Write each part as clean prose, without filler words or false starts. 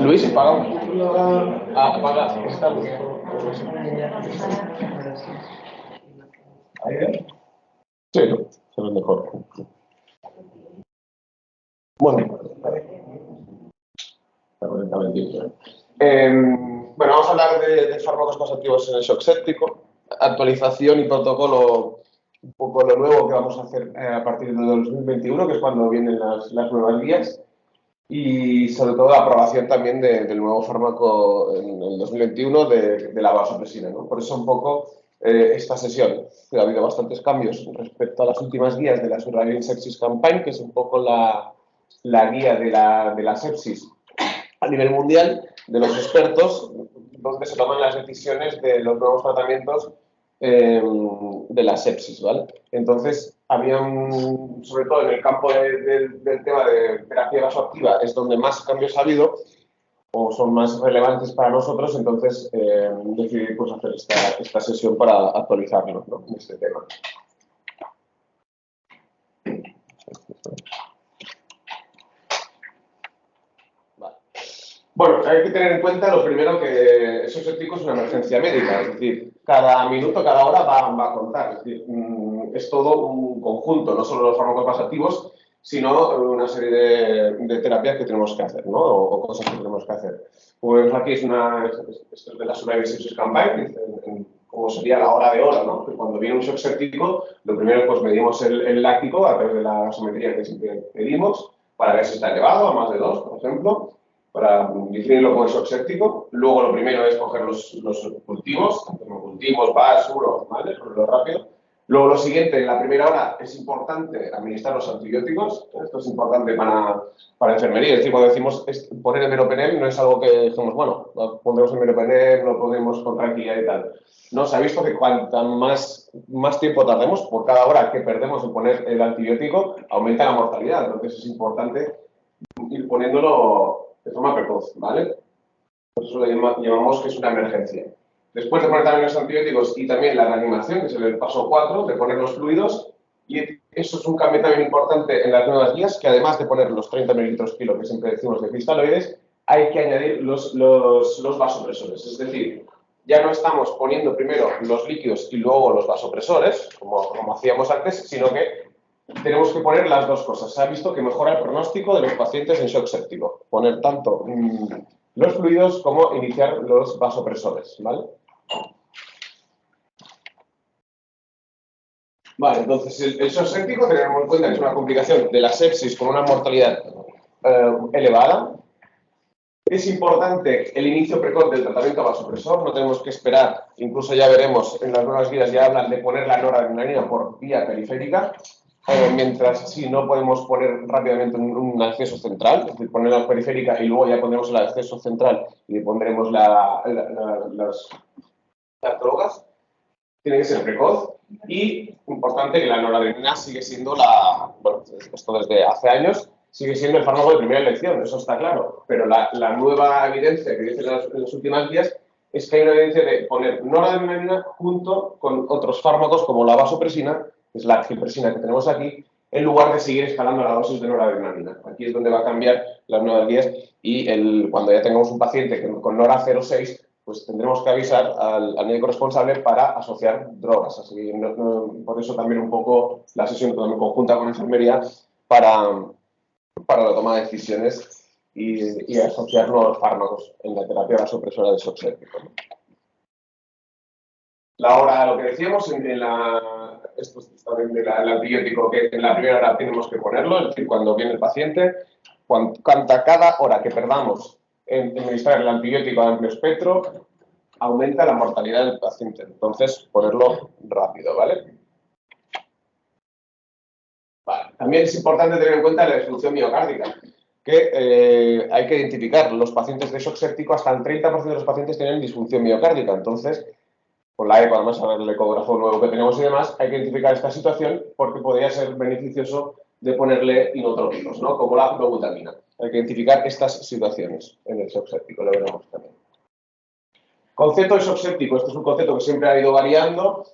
Luis, paga. Ah, paga. Está Luis. Sí, ¿no? Se ve mejor. Bueno. Bueno, vamos a hablar de fármacos más activos en el shock séptico, actualización y protocolo, un poco lo nuevo que vamos a hacer a partir de 2021, que es cuando vienen las nuevas guías, y sobre todo la aprobación también del nuevo fármaco en el 2021 de la vasopresina, ¿no? Por eso un poco esta sesión. Ha habido bastantes cambios respecto a las últimas guías de la Surveillance Sepsis Campaign, que es un poco la guía de la sepsis a nivel mundial, de los expertos, donde se toman las decisiones de los nuevos tratamientos de la sepsis, ¿vale? Entonces, sobre todo en el campo del tema de terapia vasoactiva, es donde más cambios ha habido o son más relevantes para nosotros, entonces decidí pues, hacer esta sesión para actualizarnos, ¿no?, en este tema. Bueno, hay que tener en cuenta lo primero que el shock séptico es una emergencia médica, es decir, cada minuto, cada hora va a contar, es decir, es todo un conjunto, no solo los fármacos más activos, sino una serie de terapias que tenemos que hacer, ¿no? O cosas que tenemos que hacer. Pues aquí es esto es de la Surveillance Sepsis Campaign, como sería la hora de oro, ¿no? Que cuando viene un shock séptico, lo primero pues medimos el láctico a través de la gasometría que siempre pedimos, para ver si está elevado a más de 2, por ejemplo, para definirlo como shock séptico. Luego lo primero es coger los cultivos, como cultivos, VAS, URO, ¿vale? Por lo rápido. Luego lo siguiente, en la primera hora es importante administrar los antibióticos. Esto es importante para enfermería. Es decir, cuando decimos poner el meropenem, no es algo que dijimos, bueno, pondremos el meropenem, lo ponemos con tranquilidad y tal. No, se ha visto que cuanto más tiempo tardemos por cada hora que perdemos en poner el antibiótico, aumenta la mortalidad. Entonces es importante ir poniéndolo de forma precoz, ¿vale? Por eso lo llamamos que es una emergencia. Después de poner también los antibióticos y también la reanimación, que es el paso 4, de poner los fluidos, y eso es un cambio también importante en las nuevas guías, que además de poner los 30 mililitros kilo, que siempre decimos de cristaloides, hay que añadir los vasopresores. Es decir, ya no estamos poniendo primero los líquidos y luego los vasopresores, como hacíamos antes, sino que tenemos que poner las dos cosas. Se ha visto que mejora el pronóstico de los pacientes en shock séptico. Poner tanto los fluidos como iniciar los vasopresores, ¿vale? Vale, entonces el shock séptico tenemos en cuenta que es una complicación de la sepsis con una mortalidad elevada. Es importante el inicio precoz del tratamiento vasopresor, no tenemos que esperar, incluso ya veremos en las nuevas guías ya hablan de poner la noradrenalina por vía periférica, mientras si no podemos poner rápidamente un acceso central, es decir, poner la periférica y luego ya pondremos el acceso central y pondremos las drogas. Tiene que ser precoz y importante que la noradrenalina sigue siendo bueno, esto desde hace años, sigue siendo el fármaco de primera elección, eso está claro, pero la nueva evidencia que dicen las últimas guías es que hay una evidencia de poner noradrenalina junto con otros fármacos como la vasopresina, que es la argipresina que tenemos aquí, en lugar de seguir escalando la dosis de noradrenalina. Aquí es donde va a cambiar las nuevas guías y cuando ya tengamos un paciente con nora 0,6, pues tendremos que avisar al médico responsable para asociar drogas. Así que por eso también un poco la sesión también conjunta con enfermería para la toma de decisiones y asociar nuevos fármacos en la terapia vasopresora de shock séptico, ¿no? La hora, lo que decíamos, esto es también del antibiótico, que en la primera hora tenemos que ponerlo, es decir, cuando viene el paciente, cada hora que perdamos en administrar el antibiótico a amplio espectro, aumenta la mortalidad del paciente. Entonces, ponerlo rápido, ¿vale? Vale. También es importante tener en cuenta la disfunción miocárdica, que hay que identificar los pacientes de shock séptico, hasta el 30% de los pacientes tienen disfunción miocárdica. Entonces, con la ECO, además, a ver el ecógrafo nuevo que tenemos y demás, hay que identificar esta situación porque podría ser beneficioso de ponerle inotrópicos, ¿no? Como la fluobutamina. Hay que identificar estas situaciones en el shock séptico, lo veremos también. Concepto de shock séptico, este es un concepto que siempre ha ido variando,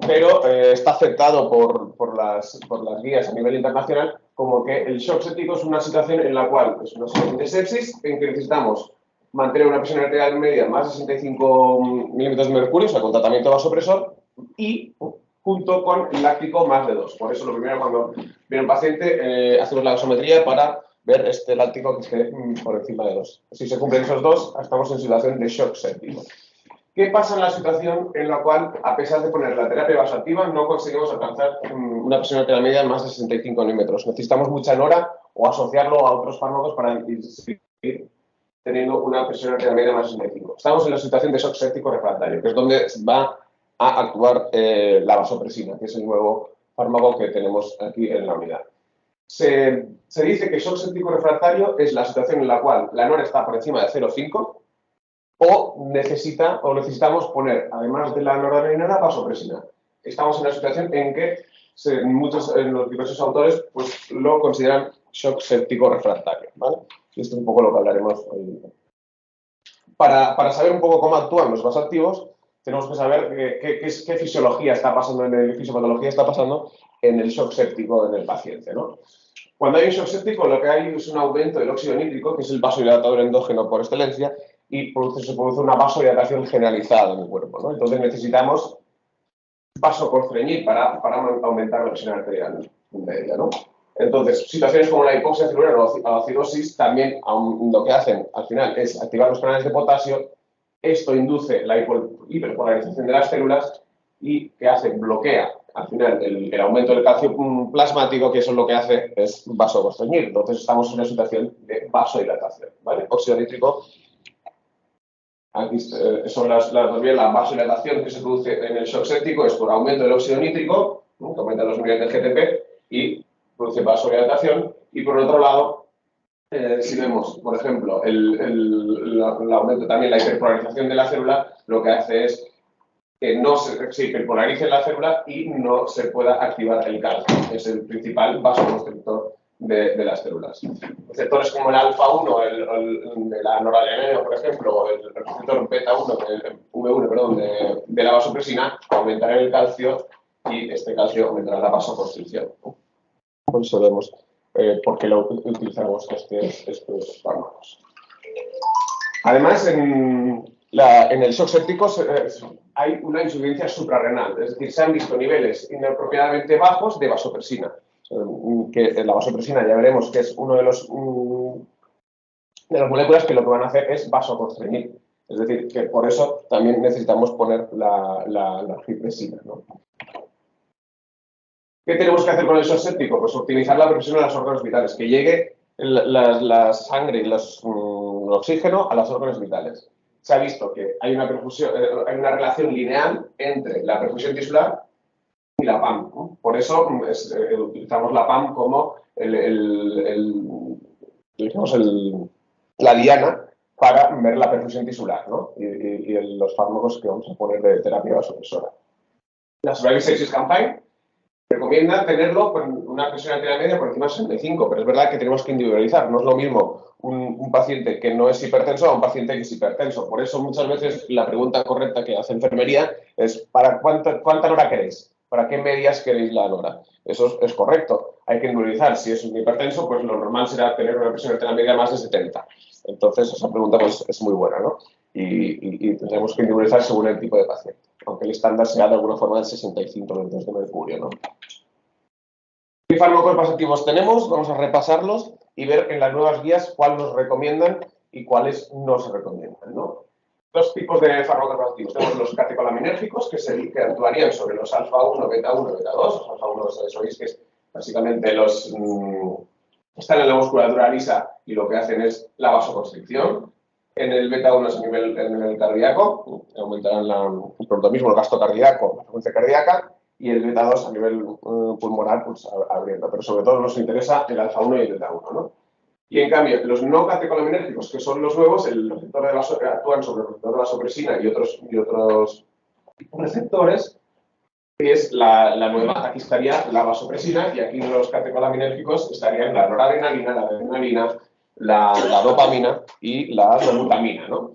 pero está aceptado por las guías a nivel internacional como que el shock séptico es una situación en la cual es una situación de sepsis en que necesitamos mantener una presión arterial media más de 65 milímetros de mercurio, o sea, con tratamiento vasopresor, y junto con el láctico más de 2. Por eso lo primero cuando viene un paciente hacemos la gasometría para ver este láctico que esté por encima de 2. Si se cumplen esos dos, estamos en situación de shock séptico. ¿Qué pasa en la situación en la cual, a pesar de poner la terapia vasoactiva, no conseguimos alcanzar una presión arterial media de más de 65 milímetros? Necesitamos mucha nora o asociarlo a otros fármacos para seguir teniendo una presión arterial media más de 65. Estamos en la situación de shock séptico refractario, que es donde va a actuar la vasopresina, que es el nuevo fármaco que tenemos aquí en la unidad. Se dice que shock séptico refractario es la situación en la cual la nora está por encima de 0,5 o necesitamos poner, además de la noradrenalina, la vasopresina. Estamos en una situación en que los diversos autores pues, lo consideran shock séptico refractario, ¿vale? Y esto es un poco lo que hablaremos hoy. Para saber un poco cómo actúan los vasoactivos, tenemos que saber qué fisiología está pasando, fisiopatología está pasando en el shock séptico en el paciente, ¿no? Cuando hay un shock séptico, lo que hay es un aumento del óxido nítrico, que es el vasodilatador endógeno por excelencia, y se produce una vasodilatación generalizada en el cuerpo, ¿no? Entonces necesitamos vasoconstreñir para aumentar la presión arterial media, ¿no? Entonces, situaciones como la hipoxia celular o la acidosis también lo que hacen al final es activar los canales de potasio. Esto induce la hiperpolarización de las células y ¿qué hace? Bloquea al final el aumento del calcio plasmático, que eso lo que hace es vasoconstreñir. Entonces estamos en una situación de vasodilatación, ¿vale? Óxido nítrico. Aquí son la vasodilatación que se produce en el shock séptico es por aumento del óxido nítrico, ¿no? Que aumenta los niveles de GTP y produce vasodilatación. Y por otro lado, si vemos, por ejemplo, el aumento también la hiperpolarización de la célula, lo que hace es que no se hiperpolarice la célula y no se pueda activar el calcio, que es el principal vasoconstrictor de las células. Receptores como el alfa-1, de la noradrenalina, por ejemplo, o el receptor beta-1, V1, perdón, de la vasopresina, aumentará el calcio y este calcio aumentará la vasoconstricción. Por eso vemos por qué utilizamos estos fármacos. Además, en el shock séptico hay una insuficiencia suprarrenal, es decir, se han visto niveles inapropiadamente bajos de vasopresina. Que la vasopresina ya veremos que es uno de las moléculas que lo que van a hacer es vasoconstreñir. Es decir, que por eso también necesitamos poner la angipresina, ¿no? ¿Qué tenemos que hacer con el shock séptico? Pues optimizar la presión a los órganos vitales, que llegue la sangre y el oxígeno a los órganos vitales. Se ha visto que hay una relación lineal entre la perfusión tisular y la PAM, ¿no? Por eso utilizamos la PAM como la diana para ver la perfusión tisular, ¿no? y los fármacos que vamos a poner de terapia vasopresora. La Survivor Sepsis Campaign recomienda tenerlo con una presión arterial media por encima de 65, pero es verdad que tenemos que individualizar. No es lo mismo un paciente que no es hipertenso a un paciente que es hipertenso. Por eso muchas veces la pregunta correcta que hace enfermería es ¿para cuánta nora queréis? ¿Para qué medias queréis la nora? Eso es correcto. Hay que individualizar. Si es un hipertenso, pues lo normal será tener una presión arterial media más de 70. Entonces esa pregunta pues, es muy buena, ¿no? Y tendremos que individualizar según el tipo de paciente, aunque el estándar sea de alguna forma de 65 milímetros de mercurio, ¿no? ¿Qué fármacos vasoactivos tenemos? Vamos a repasarlos y ver en las nuevas guías cuáles nos recomiendan y cuáles no se recomiendan, ¿no? Dos tipos de fármacos vasoactivos. Tenemos los catecolaminérgicos, que actuarían sobre los alfa-1, beta-1, beta-2. Los alfa-1 sabéis que es básicamente están en la musculatura lisa y lo que hacen es la vasoconstricción. En el beta-1 es a nivel cardíaco, aumentarán el protomismo, el gasto cardíaco, la frecuencia cardíaca, y el beta-2 a nivel pulmonar, pues abriendo. Pero sobre todo nos interesa el alfa-1 y el beta-1, ¿no? Y en cambio, los no catecolaminérgicos, que son los nuevos, el receptor actúan sobre el receptor de vasopresina y otros receptores, que es la nueva. Aquí estaría la vasopresina y aquí los catecolaminérgicos estarían la noradrenalina, la adrenalina, la dopamina y la glutamina, ¿no?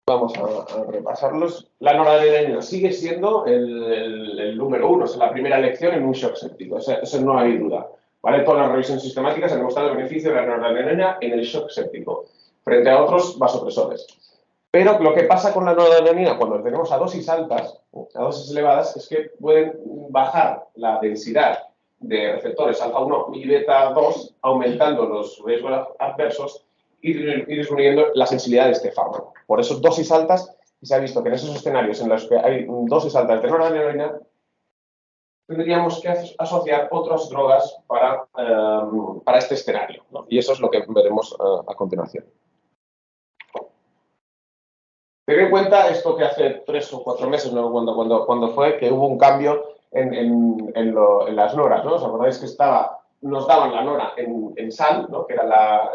Vamos a repasarlos. La noradrenalina sigue siendo el número uno, es la primera elección en un shock séptico, eso no hay duda. ¿vale? Todas las revisiones sistemáticas han demostrado el beneficio de la noradrenalina en el shock séptico, frente a otros vasopresores. Pero lo que pasa con la noradrenalina cuando la tenemos a dosis altas, a dosis elevadas, es que pueden bajar la densidad de receptores alfa-1 y beta-2, aumentando los riesgos adversos y disminuyendo la sensibilidad de este fármaco. Por eso, dosis altas, y se ha visto que en esos escenarios en los que hay dosis altas de noradrenalina, tendríamos que asociar otras drogas para este escenario, ¿no? Y eso es lo que veremos a continuación. Ten en cuenta esto que hace 3 o 4 meses, ¿no? cuando fue que hubo un cambio en las noras, ¿no? ¿Os acordáis que nos daban la nora en sal, ¿no? Que era la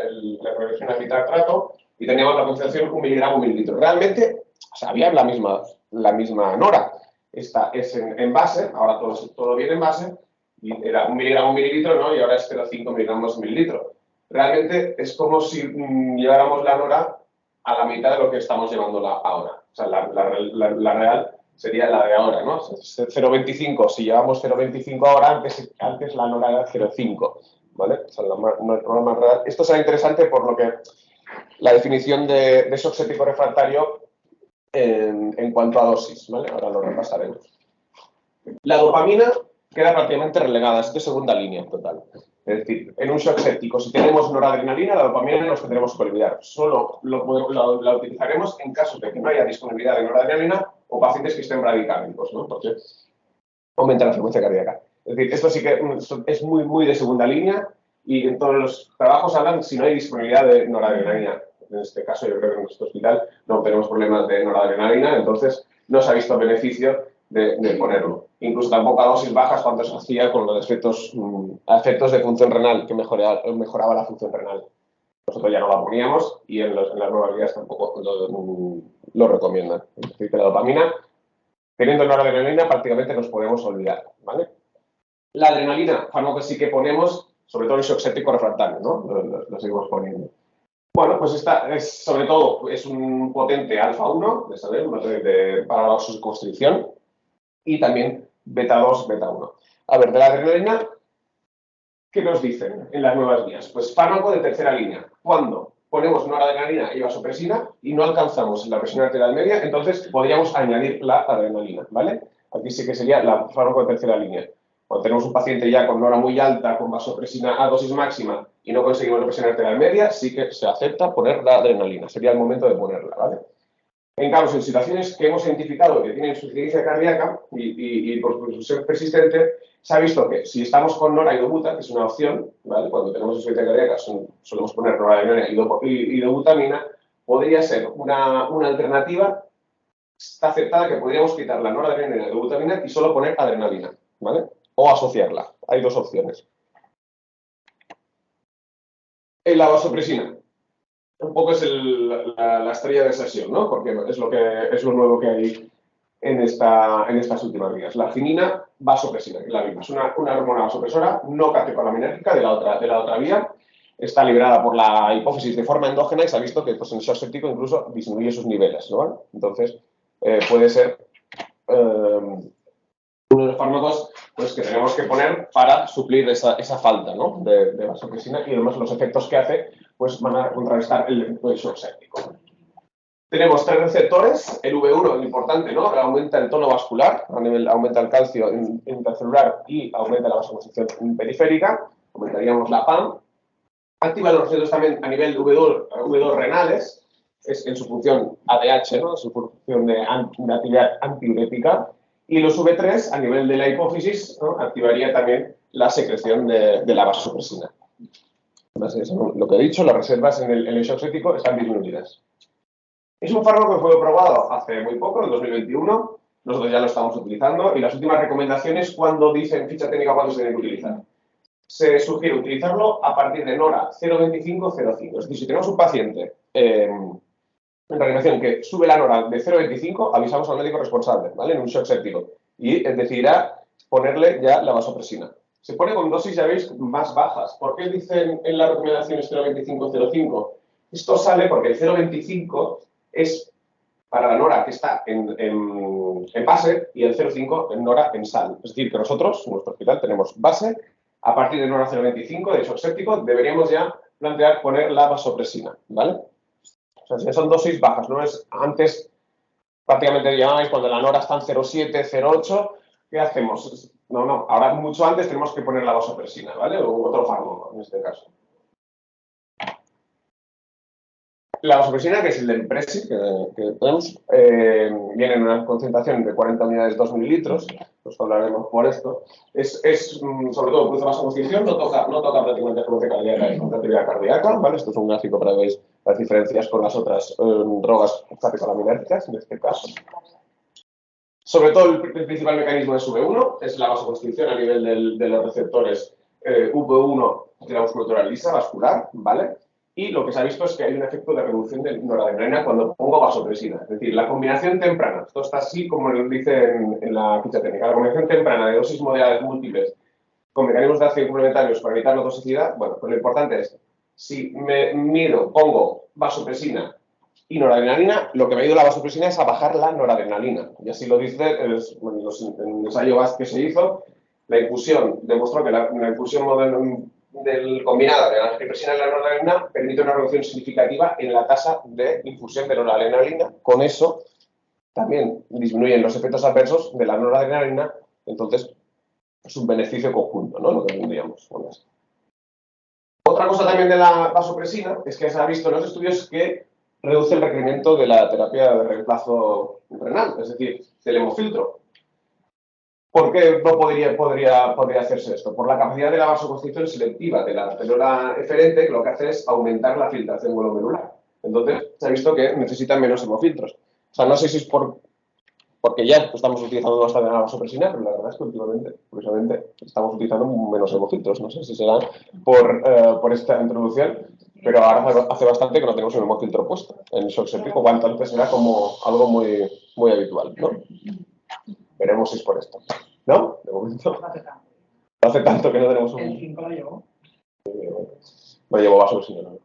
progresión a nitrato, y teníamos la concentración 1 miligramo mililitro? Realmente, o sea, había la misma nora. Esta es en base, ahora todo viene en base, y era 1 miligramo mililitro, ¿no? Y ahora es 0,5 miligramos mililitro. Realmente es como si lleváramos la nora a la mitad de lo que estamos llevándola ahora. O sea, la real sería la de ahora, ¿no? 0,25, si llevamos 0,25 ahora, antes la nora era 0,5, ¿vale? O sea, la más real. Esto será interesante por lo que la definición de shock séptico refractario en cuanto a dosis, ¿vale? Ahora lo repasaremos. La dopamina queda prácticamente relegada, es de segunda línea total. Es decir, en un shock séptico, si tenemos noradrenalina, la dopamina nos tendremos que olvidar. Solo la utilizaremos en caso de que no haya disponibilidad de noradrenalina o pacientes que estén bradicárdicos, ¿no? Porque aumenta la frecuencia cardíaca. Es decir, esto sí que es muy, muy de segunda línea y en todos los trabajos hablan si no hay disponibilidad de noradrenalina. En este caso, yo creo que en nuestro hospital no tenemos problemas de noradrenalina, entonces no se ha visto beneficio de ponerlo. Incluso tampoco a dosis bajas cuando se hacía con los efectos de función renal, que mejoraba la función renal. Nosotros ya no la poníamos y en las nuevas guías tampoco lo recomiendan. Es decir, que la dopamina, teniendo noradrenalina, prácticamente nos podemos olvidar, ¿vale? La adrenalina, fármaco que sí que ponemos, sobre todo en shock séptico refractario, ¿no? Lo seguimos poniendo. Bueno, pues esta es, sobre todo, es un potente alfa-1, para la vasoconstricción, y también beta-2, beta-1. A ver, de la adrenalina, ¿qué nos dicen en las nuevas guías? Pues fármaco de tercera línea. Cuando ponemos noradrenalina y vasopresina y no alcanzamos la presión arterial media, entonces podríamos añadir la adrenalina, ¿vale? Aquí sí que sería la fármaco de tercera línea. Cuando tenemos un paciente ya con nora muy alta, con vasopresina a dosis máxima y no conseguimos la presión arterial media, sí que se acepta poner la adrenalina. Sería el momento de ponerla, ¿vale? En casos, en situaciones que hemos identificado que tienen insuficiencia cardíaca y por ser persistente, se ha visto que si estamos con nora y dobuta, que es una opción, ¿vale? Cuando tenemos insuficiencia cardíaca solemos poner noradrenalina y dobutamina, podría ser una alternativa, está aceptada, que podríamos quitar la noradrenalina y dobutamina y solo poner adrenalina, ¿vale? O asociarla. Hay dos opciones. En la vasopresina. Un poco es la estrella de sesión, ¿no? Porque es lo nuevo que hay en estas últimas guías. La arginina, vasopresina, que la misma. Es una hormona vasopresora no catecolinérgica de la otra vía. Está liberada por la hipófisis de forma endógena y se ha visto que pues, en el shock séptico incluso disminuye sus niveles, ¿no? Entonces, puede ser uno de los fármacos pues, que tenemos que poner para suplir esa falta, ¿no? de vasopresina, y además los efectos que hace pues, van a contrarrestar el shock séptico. Tenemos 3 receptores, el V1, importante, ¿no? Aumenta el tono vascular, aumenta el calcio intracelular y aumenta la vasoconstricción periférica, aumentaríamos la PAM. Activa los receptores también a nivel V2 renales, es en su función ADH, ¿no? En su función de actividad antidiurética. Y los V3, a nivel de la hipófisis, ¿no? Activaría también la secreción de la vasopresina. Además, lo que he dicho, las reservas en el shock séptico están disminuidas. Es un fármaco que fue probado hace muy poco, en 2021. Nosotros ya lo estamos utilizando. Y las últimas recomendaciones, cuando dicen ficha técnica, ¿cuándo se tiene que utilizar? Se sugiere utilizarlo a partir de nora 0,25-0,5. Es decir, si tenemos un paciente en reanimación que sube la nora de 0,25, avisamos al médico responsable, ¿vale? En un shock séptico. Y decidirá ponerle ya la vasopresina. Se pone con dosis, ya veis, más bajas. ¿Por qué dicen en las recomendaciones 0,25-0,5? Esto sale porque el 0,25 es para la nora que está en base y el 0,5 en nora en sal. Es decir, que nosotros, en nuestro hospital, tenemos base a partir de 1 a 0,25 de shock séptico, deberíamos ya plantear poner la vasopresina, ¿vale? O sea, si son dosis bajas, no es antes, prácticamente llamáis cuando la nora está en 0,7, 0,8, ¿qué hacemos? No, ahora mucho antes tenemos que poner la vasopresina, ¿vale? O otro fármaco, en este caso. La vasopresina, que es el del Presi, que tenemos, viene en una concentración de 40 unidades 2 mililitros, pues hablaremos por esto. Sobre todo, produce vasoconstricción, no toca prácticamente flujo cardíaca y contractividad cardíaca, ¿vale? Esto es un gráfico para que veáis las diferencias con las otras drogas catecolaminérgicas, en este caso. Sobre todo, el principal mecanismo es V1, es la vasoconstricción a nivel de los receptores V1 de la musculatura lisa, vascular, ¿vale? Y lo que se ha visto es que hay un efecto de reducción de noradrenalina cuando pongo vasopresina. Es decir, la combinación temprana, esto está así como lo dice en la ficha técnica, la combinación temprana de dosis moderadas múltiples con mecanismos de acción complementarios para evitar la toxicidad, bueno, pues lo importante es, si me mido, pongo vasopresina y noradrenalina, lo que me ha ido la vasopresina es a bajar la noradrenalina. Y así lo dice en el ensayo que se hizo, la infusión demostró que la infusión combinada de la antidepresina y la noradrenalina permite una reducción significativa en la tasa de infusión de noradrenalina. Con eso también disminuyen los efectos adversos de la noradrenalina, entonces es un beneficio conjunto, ¿no? Lo que tendríamos con esto. Otra cosa también de la vasopresina es que se ha visto en los estudios que reduce el requerimiento de la terapia de reemplazo renal, es decir, del hemofiltro. ¿Por qué no podría hacerse esto? Por la capacidad de la vasoconstricción selectiva de la célula eferente, que lo que hace es aumentar la filtración glomerular. Entonces, se ha visto que necesitan menos hemofiltros. O sea, no sé si es porque ya estamos utilizando bastante la vasopresina, pero la verdad es que últimamente, curiosamente, estamos utilizando menos hemofiltros. No sé si será por esta introducción, pero ahora hace bastante que no tenemos un hemofiltro puesto en shock séptico, cuanto antes era como algo muy, muy habitual, ¿no? Veremos si es por esto. ¿No? De momento. No hace tanto que no tenemos un... El 5 lo llevo. No llevo vasopresina, ¿no?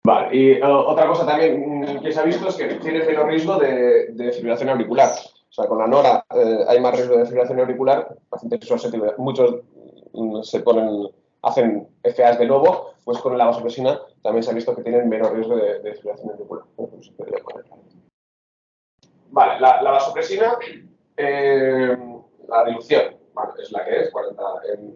Vale, y otra cosa también que se ha visto es que tiene menos riesgo de fibrilación auricular. O sea, con la nora hay más riesgo de fibrilación auricular, pacientes susceptibles, muchos hacen FAs de nuevo, pues con la vasopresina también se ha visto que tienen menos riesgo de fibrilación auricular. Vale, la vasopresina, la dilución, bueno, es la que es, 40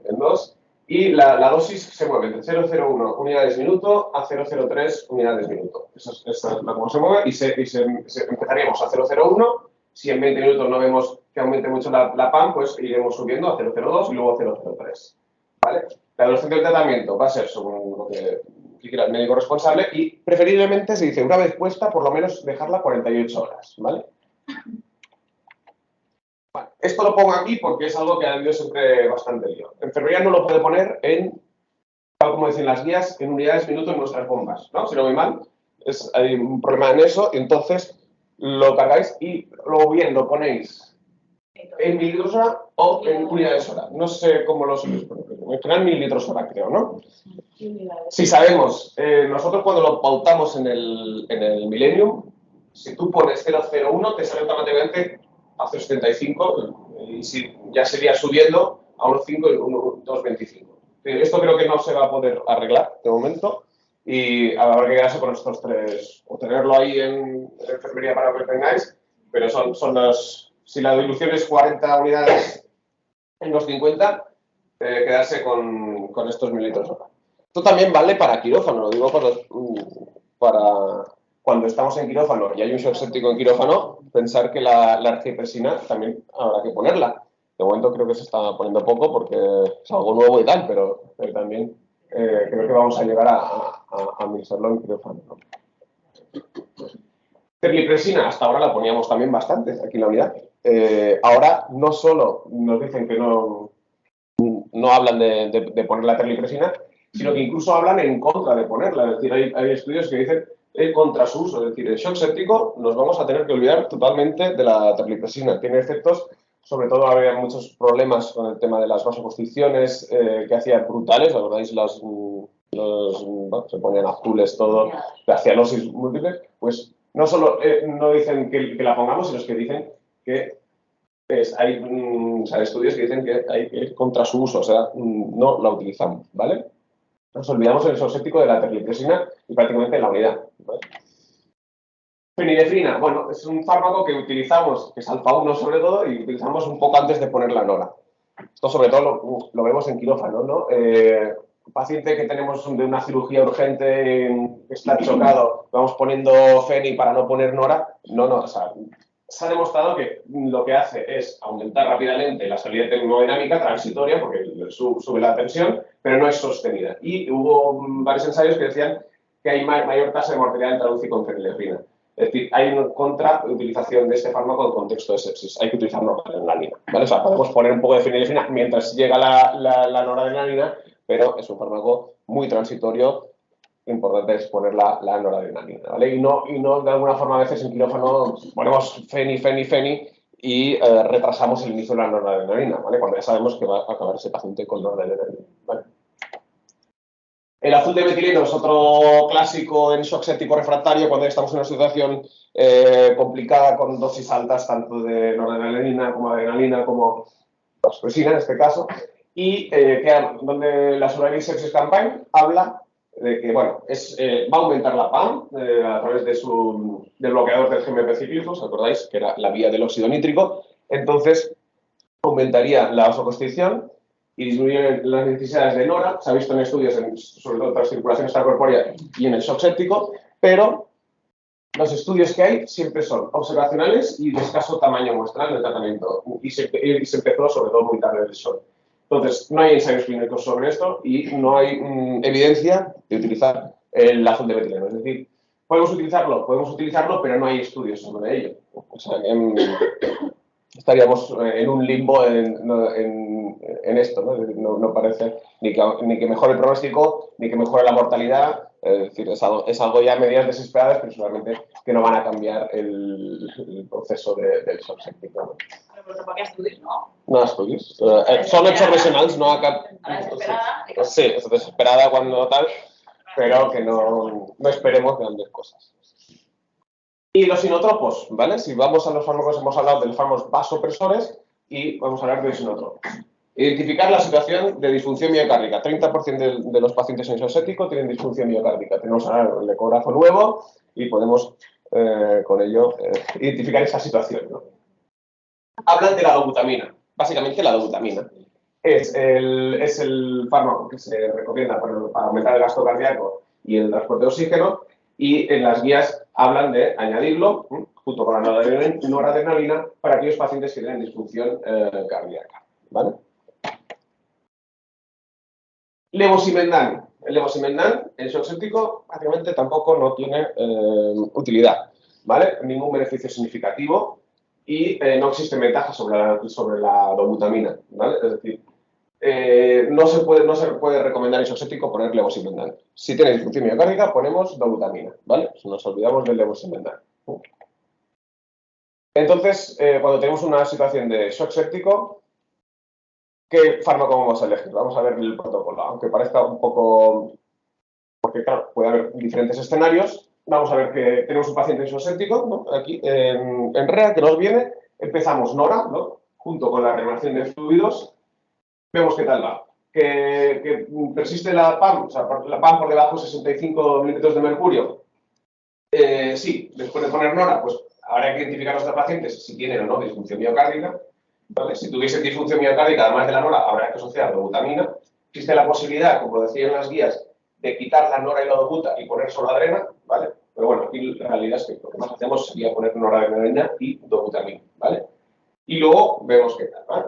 en 2. Y la dosis se mueve entre 0,01 unidades minuto a 0,03 unidades minuto. Esa es la como se mueve y empezaríamos a 0,01. Si en 20 minutos no vemos que aumente mucho la PAM, pues iremos subiendo a 0,02 y luego a 0,03. ¿Vale? La duración del tratamiento va a ser según lo que quiera el médico responsable y preferiblemente se dice una vez puesta, por lo menos dejarla 48 horas. ¿Vale? Bueno, esto lo pongo aquí porque es algo que ha habido siempre bastante lío. Enfermería no lo puede poner tal como dicen las guías, en unidades minuto en nuestras bombas, ¿no? Si no voy mal, hay un problema en eso, y entonces lo cargáis y luego bien lo ponéis en mililitros hora o en unidades hora. No sé cómo lo soléis poner, en general mililitros hora creo, ¿no? Si sabemos, nosotros cuando lo pautamos en el Millennium, si tú pones 0,01 te sale automáticamente a 0,75 y si ya sería subiendo a 1,5 y 2,25. Esto creo que no se va a poder arreglar de momento y habrá que quedarse con estos tres, o tenerlo ahí en enfermería para que lo tengáis, pero son los, si la dilución es 40 unidades en los 50, quedarse con estos mililitros hora. Esto también vale para quirófano, lo digo para cuando estamos en quirófano y hay un shock séptico en quirófano, pensar que la artepresina también habrá que ponerla. De momento creo que se está poniendo poco porque es algo nuevo y tal, pero también creo que vamos a llegar a administrarlo en quirófano, ¿no? Terlipresina, hasta ahora la poníamos también bastante aquí en la unidad. Ahora no solo nos dicen que no hablan de poner la terlipresina, sino que incluso hablan en contra de ponerla. Es decir, hay estudios que dicen contra su uso. Es decir, el shock séptico nos vamos a tener que olvidar totalmente de la terlipresina. Tiene efectos, sobre todo había muchos problemas con el tema de las vasoconstricciones que hacían brutales, ¿la verdad? Se ponían azules todo, la cianosis múltiple, pues no solo no dicen que la pongamos, sino que dicen que hay o sea, estudios que dicen que hay que ir contra su uso, o sea, no la utilizamos, ¿vale? Nos olvidamos en el shock séptico de la terlipresina y prácticamente en la unidad, ¿vale? Fenilefrina, bueno, es un fármaco que utilizamos, que es alfa-1 sobre todo, y utilizamos un poco antes de poner la nora. Esto sobre todo lo vemos en quirófano, ¿no? Paciente que tenemos de una cirugía urgente que está chocado, vamos poniendo feni para no poner nora. No, o sea, se ha demostrado que lo que hace es aumentar rápidamente la salida termodinámica transitoria, porque sube la tensión, pero no es sostenida. Y hubo varios ensayos que decían que hay mayor tasa de mortalidad entre UCI con fenilefrina. Es decir, hay una contrautilización de este fármaco en contexto de sepsis. Hay que utilizar noradrenalina, ¿vale? O sea, podemos poner un poco de fenilefrina mientras llega la noradrenalina, pero es un fármaco muy transitorio. Importante es poner la noradrenalina, ¿vale? Y no de alguna forma a veces en quirófano ponemos feni y retrasamos el inicio de la noradrenalina, ¿vale? Cuando ya sabemos que va a acabar ese paciente con noradrenalina, ¿vale? El azul de metileno es otro clásico en shock séptico refractario cuando estamos en una situación complicada con dosis altas tanto de noradrenalina como adrenalina como vasopresina en este caso, y donde la Solaris Sepsis Campaign habla de que, bueno, va a aumentar la PAM a través del bloqueador del GMP cíclico, ¿os acordáis? Que era la vía del óxido nítrico. Entonces, aumentaría la vasoconstricción y disminuir las necesidades de nora. Se ha visto en estudios, sobre todo en transcirculación extracorpórea y en el shock séptico, pero los estudios que hay siempre son observacionales y de escaso tamaño muestral del tratamiento. Y se empezó sobre todo muy tarde del shock. Entonces, no hay ensayos clínicos sobre esto y no hay evidencia de utilizar el azul de metileno. Es decir, podemos utilizarlo, pero no hay estudios sobre ello. O sea, estaríamos en un limbo en esto, ¿no? No parece ni que mejore el pronóstico, ni que mejore la mortalidad. Es decir, es algo ya a medidas desesperadas, pero seguramente que no van a cambiar el proceso del shock séptico, ¿no? Però tampoc hi ha estudis, no? No estudios. Son hechos regionals, no acá. Sí, es desesperada cuando tal, pero que no esperemos grandes cosas. Y los inotropos, ¿vale? Si vamos a los fármacos, hemos hablado de los fármacos vasopresores y vamos a hablar de los inotropos. Identificar la situación de disfunción miocárdica. 30% de los pacientes en shock séptico tienen disfunción miocárdica. Tenemos ahora el ecógrafo nuevo y podemos con ello identificar esa situación, ¿no? Hablan de la dobutamina. Básicamente la dobutamina es el fármaco que se recomienda para aumentar el gasto cardíaco y el transporte de oxígeno, y en las guías hablan de añadirlo junto con la noradrenalina para aquellos pacientes que tienen disfunción cardíaca, ¿vale? Levosimendan. El levosimendan en shock séptico prácticamente tampoco no tiene utilidad, ¿vale? Ningún beneficio significativo y no existe ventaja sobre la dobutamina, ¿vale? Es decir, no se puede recomendar en shock séptico poner levosimendan. Si tienes disfunción miocárdica, ponemos dobutamina, ¿vale? Nos olvidamos del levosimendan. Entonces, cuando tenemos una situación de shock séptico, ¿qué fármaco vamos a elegir? Vamos a ver el protocolo, aunque parezca un poco... Porque, claro, puede haber diferentes escenarios. Vamos a ver que tenemos un paciente en shock séptico, ¿no? Aquí en REA, que nos viene. Empezamos NORA, ¿no? Junto con la regulación de fluidos. Vemos qué tal va. Que persiste la PAM, o sea, la PAM por debajo de 65 mililitros de mercurio. Sí, después de poner NORA, pues habrá que identificar a los pacientes si tienen o no disfunción miocárdica. ¿Vale? Si tuviesen disfunción miocárdica, además de la NORA, habrá que asociar dobutamina. Existe la posibilidad, como decía en las guías, de quitar la NORA y la dobuta y poner solo adrena, ¿vale? Pero bueno, aquí la realidad es que lo que más hacemos sería poner noradrenalina y dobutamina, ¿vale? Y luego vemos qué tal, ¿vale?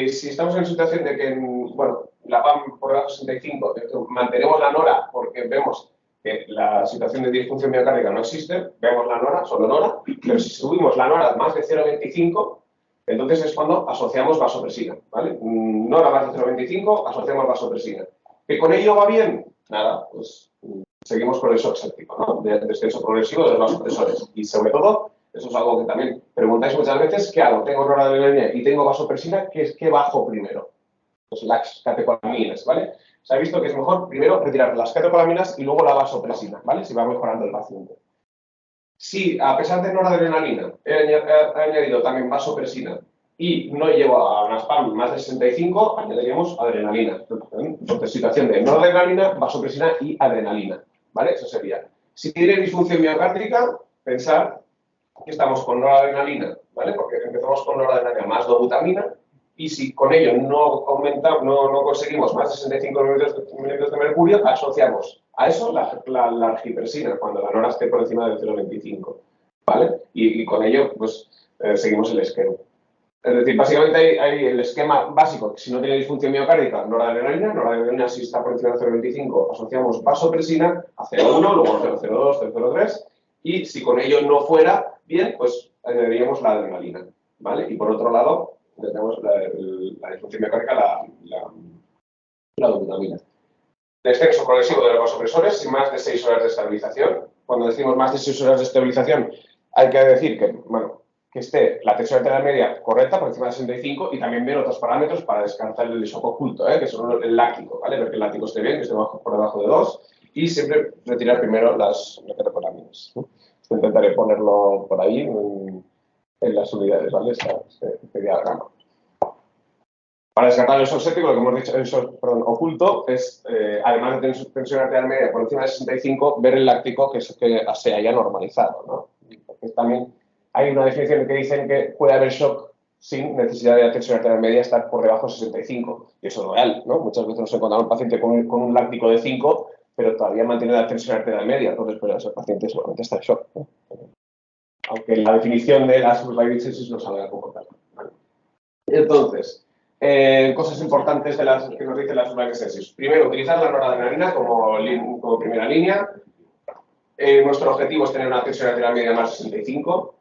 Si estamos en situación de que, bueno, la PAM por debajo de 65, mantenemos la NORA porque vemos que la situación de disfunción miocárdica no existe, vemos la NORA, solo NORA, pero si subimos la NORA más de 0,25, entonces es cuando asociamos vasopresina, ¿vale? NORA más de 0,25, asociamos vasopresina. ¿Que con ello va bien? Nada, pues seguimos con el shock séptico, ¿no? De descenso progresivo de los vasopresores. Y sobre todo, eso es algo que también preguntáis muchas veces, ¿qué hago? Tengo noradrenalina y tengo vasopresina, ¿qué bajo primero? Pues las catecolaminas, ¿vale? Se ha visto que es mejor primero retirar las catecolaminas y luego la vasopresina, ¿vale? Si va mejorando el paciente. Si, a pesar de noradrenalina, he añadido también vasopresina y no llevo a una SPAM más de 65, añadiríamos adrenalina. Entonces, situación de noradrenalina, vasopresina y adrenalina. ¿Vale? Eso sería. Si tiene disfunción miocárdica, pensar que estamos con noradrenalina, ¿vale? Porque empezamos con noradrenalina más dobutamina y si con ello no conseguimos más de 65 mililitros de mercurio, asociamos a eso la argipresina, cuando la nora esté por encima del 0,25, ¿vale? Y con ello, pues, seguimos el esquema. Es decir, básicamente hay el esquema básico, que si no tiene disfunción miocárdica, noradrenalina si está por encima de 0,25, asociamos vasopresina a 0,1, luego 0,02, 0,03, y si con ello no fuera bien, pues añadiríamos la adrenalina, ¿vale? Y por otro lado, tenemos la disfunción miocárdica, la dobutamina. Descenso progresivo de los vasopresores sin más de 6 horas de estabilización. Cuando decimos más de 6 horas de estabilización, hay que decir que, bueno, que esté la tensión arterial media correcta, por encima de 65, y también ver otros parámetros para descartar el shock oculto, que son el láctico, ¿vale? Ver que el láctico esté bien, que esté por debajo de 2, y siempre retirar primero las catecolaminas. Intentaré ponerlo por ahí en las unidades, ¿vale? Este diagrama. Para descartar el shock séptico, lo que hemos dicho, el shock, oculto, es, además de tensión arterial media por encima de 65, ver el láctico que se haya normalizado, ¿no? Porque también hay una definición que dicen que puede haber shock sin necesidad de la tensión arterial media estar por debajo de 65. Y eso es real, ¿no? Muchas veces nos encontramos un paciente con un láctico de 5, pero todavía mantiene la tensión arterial media. Entonces, pues ese paciente seguramente está en shock, ¿no? Aunque la definición de la subclaviculosis nos salga poco tal, ¿vale? Entonces, cosas importantes de las que nos dice la subclaviculosis. Primero, utilizar la noradrenalina como primera línea. Nuestro objetivo es tener una tensión arterial media más de 65.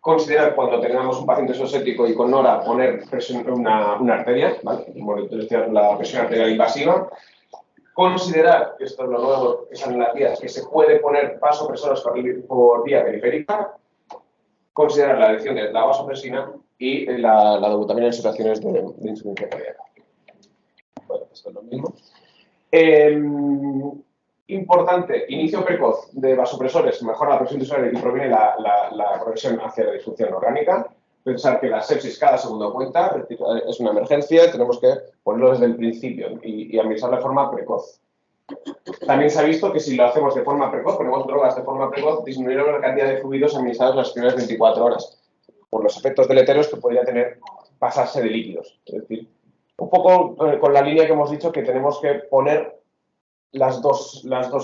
Considerar cuando tengamos un paciente séptico y con nora poner una arteria, ¿vale? Monitorizar la presión arterial invasiva. Considerar, esto es lo nuevo que salen las guías, que se puede poner vasopresoras por vía periférica. Considerar la elección de la vasopresina y la dobutamina en situaciones de insuficiencia cardíaca. Bueno, esto es lo mismo. Importante, inicio precoz de vasopresores, mejora la presión tisular y proviene la progresión hacia la disfunción orgánica. Pensar que la sepsis cada segundo cuenta, es una emergencia, tenemos que ponerlo desde el principio y administrar de forma precoz. También se ha visto que si lo hacemos de forma precoz, ponemos drogas de forma precoz, disminuirán la cantidad de fluidos administrados las primeras 24 horas, por los efectos deleterios que podría tener pasarse de líquidos. Es decir, un poco con la línea que hemos dicho que tenemos que poner las dos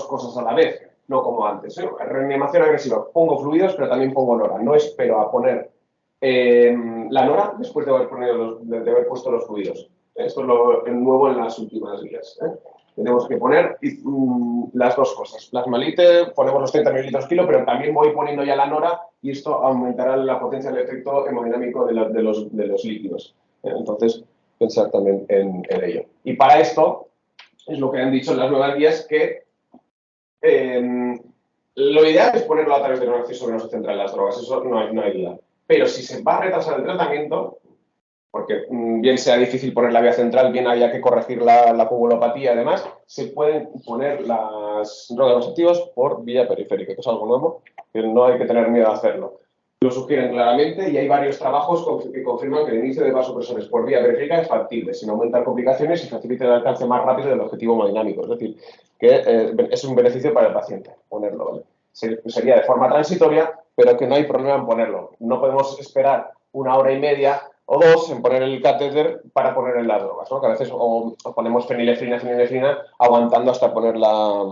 cosas a la vez, no como antes. Reanimación agresiva, pongo fluidos, pero también pongo nora. No espero a poner la nora después de haber puesto los fluidos. Esto es el nuevo en las últimas guías. Tenemos que poner las dos cosas. Plasmalite, ponemos los 30 mililitros kilo, pero también voy poniendo ya la nora y esto aumentará la potencia del efecto hemodinámico de los líquidos. Entonces, pensar también en ello. Y para esto, es lo que han dicho en las nuevas guías, que lo ideal es ponerlo a través de un acceso venoso central en las drogas, eso no hay duda. Pero si se va a retrasar el tratamiento, porque bien sea difícil poner la vía central, bien haya que corregir la coagulopatía, además, se pueden poner las drogas vasoactivas por vía periférica, que es algo nuevo, que no hay que tener miedo a hacerlo. Lo sugieren claramente y hay varios trabajos que confirman que el inicio de vasopresores por vía periférica es factible, sin aumentar complicaciones y facilita el alcance más rápido del objetivo hemodinámico. Es decir, que es un beneficio para el paciente ponerlo, ¿vale? Sería de forma transitoria, pero que no hay problema en ponerlo. No podemos esperar 1 hora y media o 2 en poner el catéter para poner en las drogas, ¿no? Que a veces o ponemos fenilefrina, aguantando hasta poner la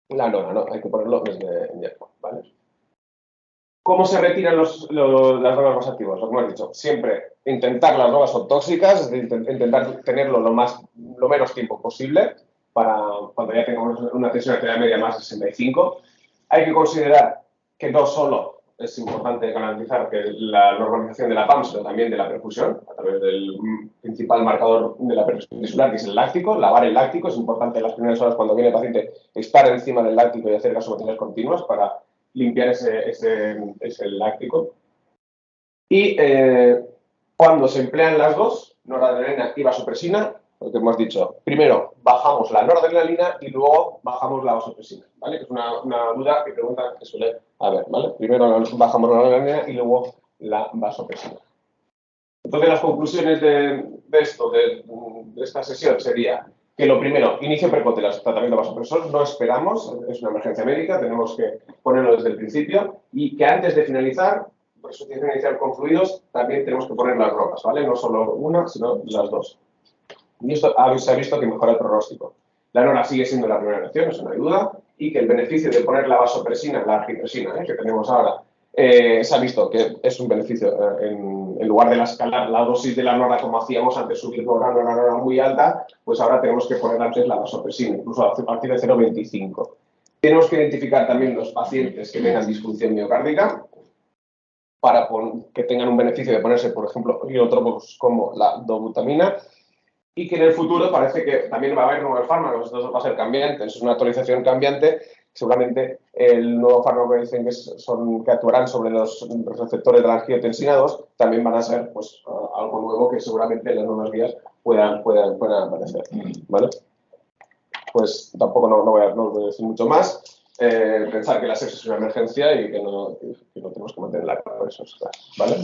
nora, ¿no? Hay que ponerlo desde inyecto, ¿vale? ¿Cómo se retiran las drogas vasoactivas? Lo que hemos dicho, siempre intentar las drogas son tóxicas, es decir, intentar tenerlo lo menos tiempo posible para cuando ya tengamos una tensión arterial media más de 65. Hay que considerar que no solo es importante garantizar que la normalización de la PAM, sino también de la perfusión, a través del principal marcador de la perfusión tisular, que es el láctico. Lavar el láctico es importante en las primeras horas cuando viene el paciente estar encima del láctico y hacer gasometrías continuas para limpiar ese láctico. Y cuando se emplean las dos, noradrenalina y vasopresina, lo que hemos dicho. Primero, bajamos la noradrenalina y luego bajamos la vasopresina, ¿vale? Que es una duda que preguntan que suele haber, ¿vale? Primero bajamos la noradrenalina y luego la vasopresina. Entonces, las conclusiones de esto, de esta sesión, sería que lo primero, inicio precoz del tratamiento vasopresor, no esperamos, es una emergencia médica, tenemos que ponerlo desde el principio, y que antes de finalizar, por insuficiencia inicial con fluidos, también tenemos que poner las drogas, ¿vale? No solo una, sino las dos. Y esto se ha visto que mejora el pronóstico. La nora sigue siendo la primera elección, eso no hay duda, y que el beneficio de poner la vasopresina, la argipresina, que tenemos ahora, se ha visto que es un beneficio en lugar de escalar la dosis de la nora como hacíamos antes, subir nora muy alta, pues ahora tenemos que poner antes la vasopresina, incluso a partir de 0,25. Tenemos que identificar también los pacientes que tengan disfunción miocárdica para que tengan un beneficio de ponerse, por ejemplo, iontrópicos como la dobutamina, y que en el futuro parece que también va a haber nuevos fármacos, esto va a ser cambiante, es una actualización cambiante. Seguramente el nuevo fármaco que dicen que actuarán sobre los receptores de la angiotensina 2 también van a ser pues, algo nuevo que seguramente en las nuevas vías puedan aparecer, ¿vale? Pues tampoco no voy a decir mucho más. Pensar que la sepsis es una emergencia y que no tenemos que mantener la cabeza, ¿vale?